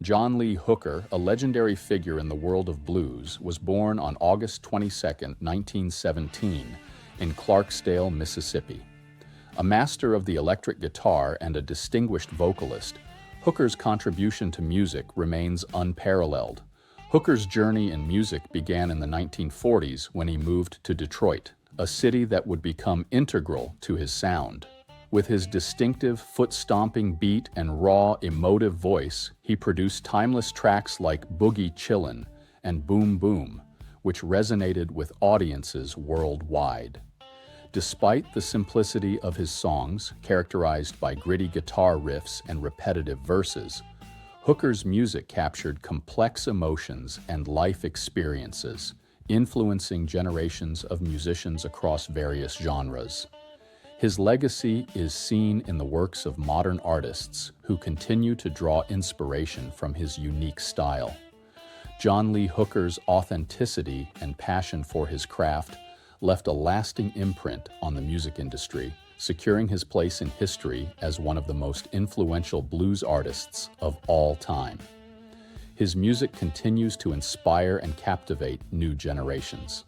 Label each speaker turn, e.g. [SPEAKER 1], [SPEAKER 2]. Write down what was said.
[SPEAKER 1] John Lee Hooker, a legendary figure in the world of blues, was born on August 22, 1917, in Clarksdale, Mississippi. A master of the electric guitar and a distinguished vocalist, Hooker's contribution to music remains unparalleled. Hooker's journey in music began in the 1940s when he moved to Detroit, a city that would become integral to his sound. With his distinctive foot-stomping beat and raw, emotive voice, he produced timeless tracks like Boogie Chillen and Boom Boom, which resonated with audiences worldwide. Despite the simplicity of his songs, characterized by gritty guitar riffs and repetitive verses, Hooker's music captured complex emotions and life experiences, influencing generations of musicians across various genres. His legacy is seen in the works of modern artists who continue to draw inspiration from his unique style. John Lee Hooker's authenticity and passion for his craft left a lasting imprint on the music industry, securing his place in history as one of the most influential blues artists of all time. His music continues to inspire and captivate new generations.